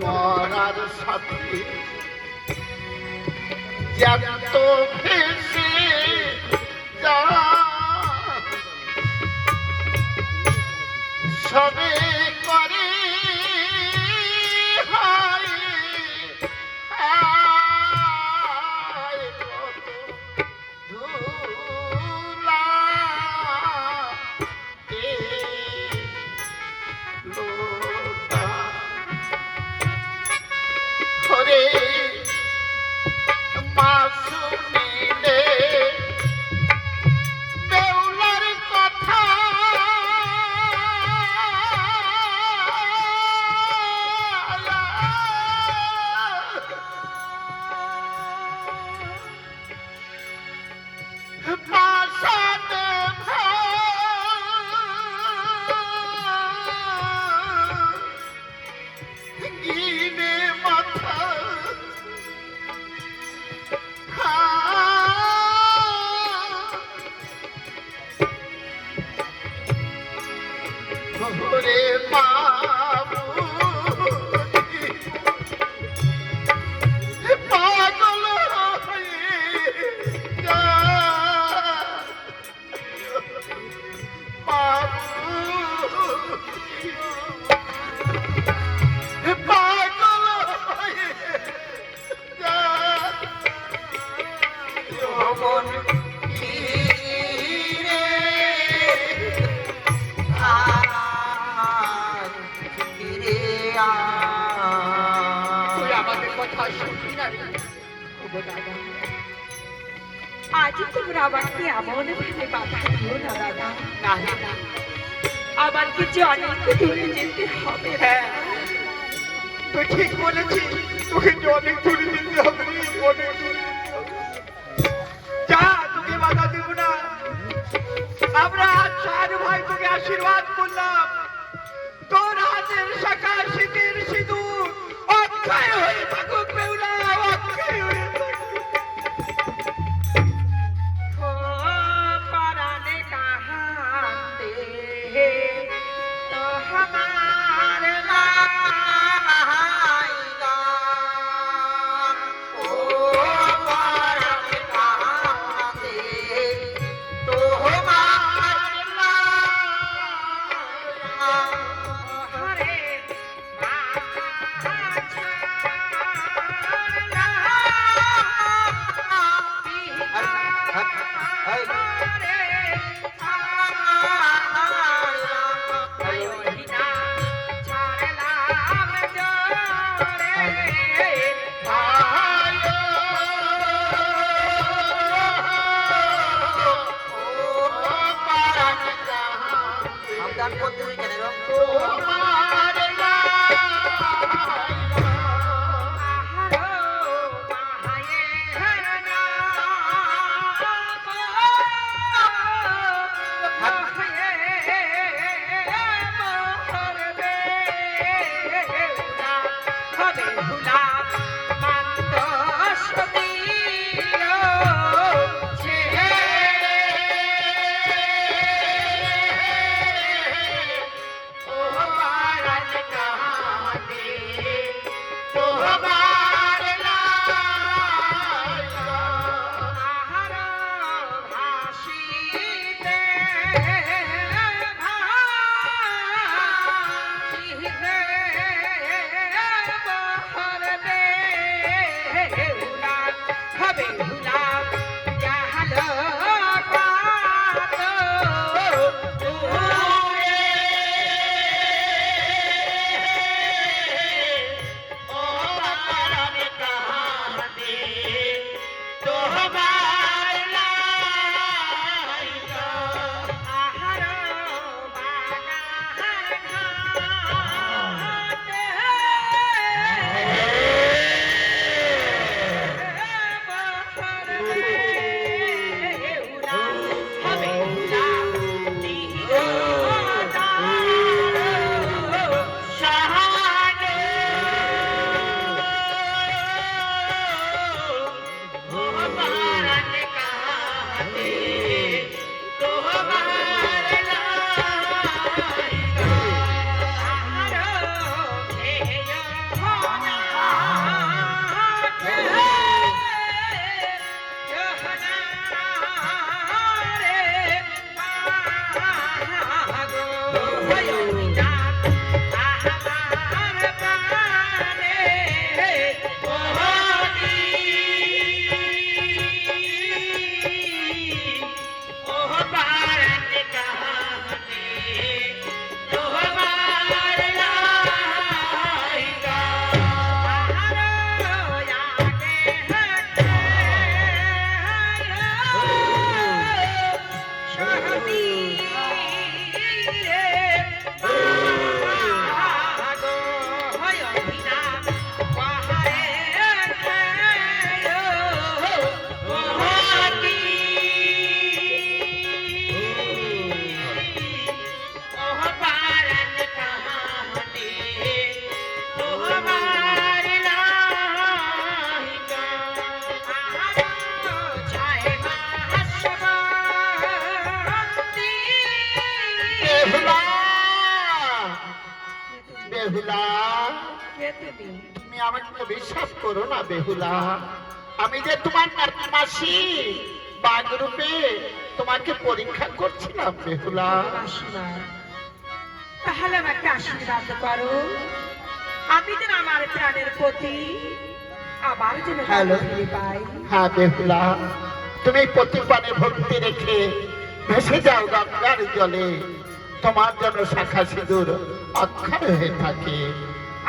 মরার সাথে জ্যান্ত ভেসে যা সবে করে আজ তোমরা আমাকে এমন ভাবে বাধা দিও না দাদা। আমার কিছু অনেক দূরে যেতে হবে। হ্যাঁ তুই ঠিক বলেছিস, তোকে অনেক দূরে যেতে হবে, অনেক দূরে। যা, তোকে বাধা দেব না। আমরা আজ চার ভাই তোকে আশীর্বাদ করলাম। তোর হাতের শাখা শীতের সিঁদুর অক্ষয় হয়ে থাকুক বেউলা, অক্ষয় হয়ে থাকুক। বেহুলা, কে তুমি? তুমি আমাকে বিশ্বাস করো না বেহুলা, আমি যে তোমার মাসি বাগরূপে তোমাকে পরীক্ষা করছিলাম বেহুলা। মাসিমা, তাহলে আমাকে আশীর্বাদ করো, আমি যেন আমার প্রাণের প্রতি আবার যেন হ্যালো। ফিরে পাই। হ্যাঁ বেহুলা, তুমি প্রতিপানে ভক্তি রেখে ভেসে যাও গঙ্গার জলে, তোমার জন্য শাখা সিঁদুর অক্ষয় হয়ে থাকে।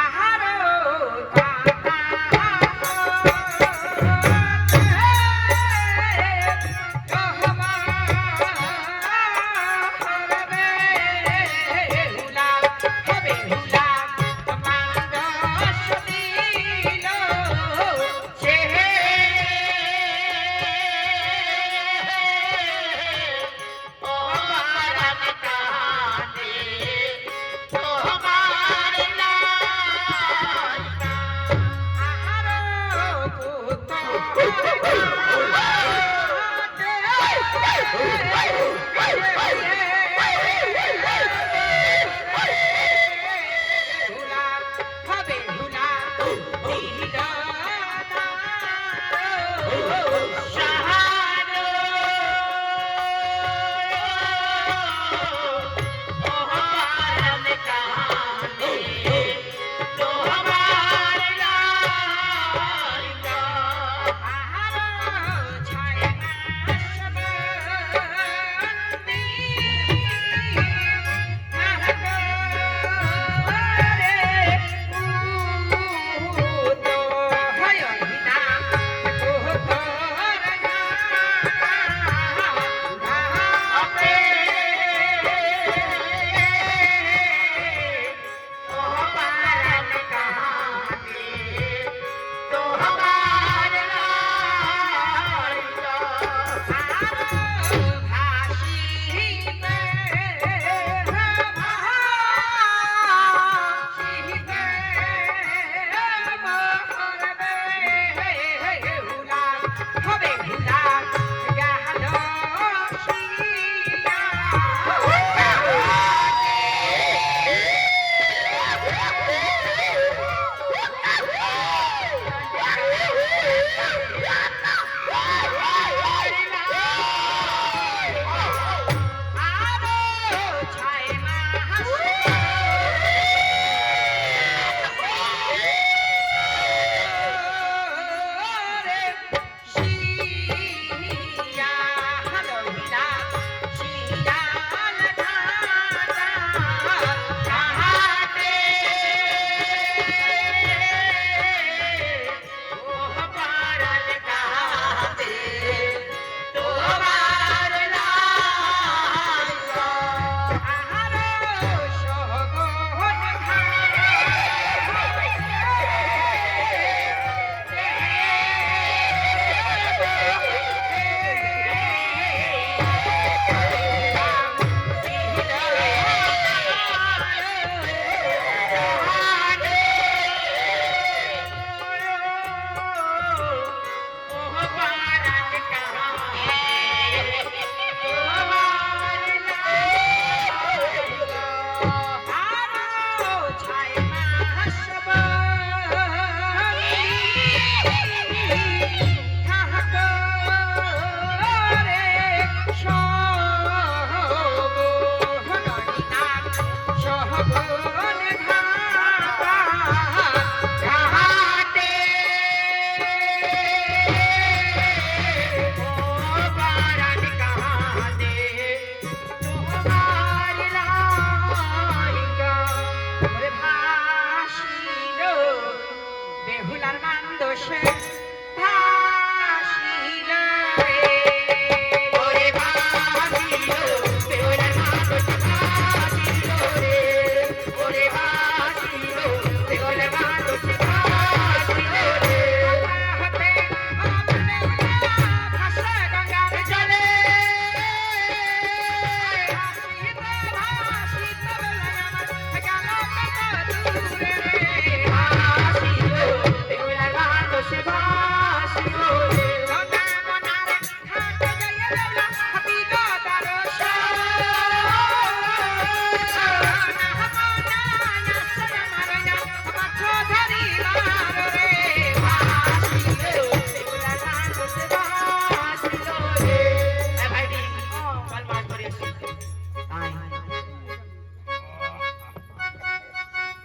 আহারো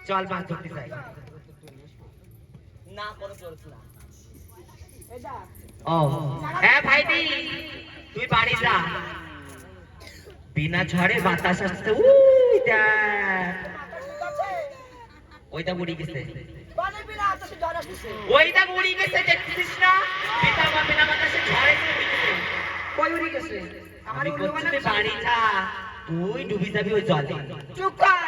চল মাছ ধরতে যাই না কোনো চলছ না ও হ্যাঁ ভাইটি তুই বাড়ি যা বিনা ঝড়ে বাতাস আসছে ওইটা উড়ে গেছে ওইটা উড়ে গেছে দেখছিস না বিনা বাতাসে ঝড়ে উড়ে গেছে আমি বলছি তুই বাড়ি যা তুই ডুবি যাবি ওই জলে চুপ কর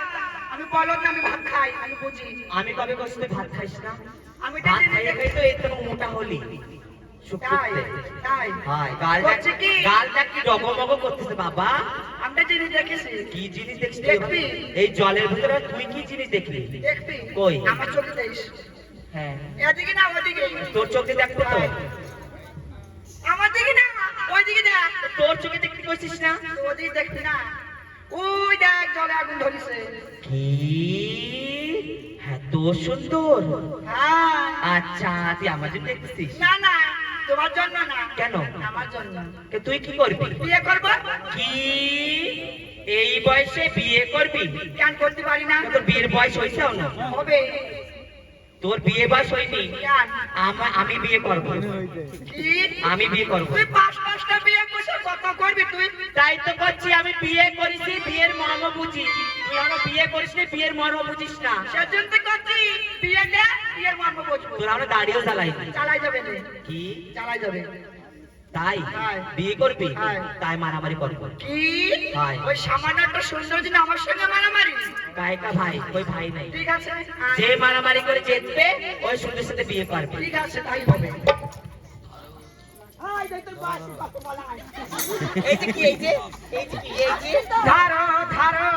আমি বলো না আমি ভাত খাই আমি বুঝি আমি কবে কষ্ট তুই ভাত খাইস না আমি ভাত খাইয়ে খাই তো এই তো মোটা হলি তাই তাই হাই বলছি কি? গালটা কি ডগমগ করতেছে বাবা আমরা জিনিস দেখেছি কি জিনিস দেখছিস দেখবি? এই জলের ভিতরে তুই কি জিনিস দেখলি দেখবি কই? আমার চোখে দেখিস হ্যাঁ এদিকে না ওদিকে তোর চোখে দেখতে তো আমার দিকে না ওইদিকে দেখ তোর চোখে দেখতে কইছিস না ওদিকে দেখবি না ওই দেখ জলে আগুন ধরেছে কি হ্যাঁ তো সুন্দর হ্যাঁ আচ্ছা তুই আমার জন্য দেখছিস না না তোমার জন্য না কেন? আমার জন্য কে তুই কি করবি বিয়ে করবো কি এই বয়সে বিয়ে করবি কেন করতে পারি না তোর বিয়ের বয়স হয়েছে না হবে তোর বিয়ে বয়স হয়নি কেন? আমি বিয়ে করব কি আমি বিয়ে করব তুই পাঁচটা বিয়ে করছিস কত করবি তুই তাই তো করছি আমি বিয়ে করেছি বিয়ের মর্ম বুঝি তুই এখনো বিয়ে করিস নি বিয়ের মর্ম বুঝিস না সেজন্য করছি বিয়েটা বিয়ের মর্ম বুঝবো তোর আমরা দাড়িও জ্বালাই চালাই যাবে না কি চালাই যাবে তাই হ্যাঁ। বিয়ে করবি হ্যাঁ। তাই মারামারি করবো কি হ্যাঁ। ওই সামান্য একটা সুন্দর দিন আমার সঙ্গে মারামারি গায়িকা ভাই ওই ভাই নাই ঠিক আছে যে মারামারি করে জিতবে ওই সুন্দর সাথে বিয়ে করবে ঠিক আছে তাই হবে এই যে কি এই যে এই যে কি এই যে ধারো ধারো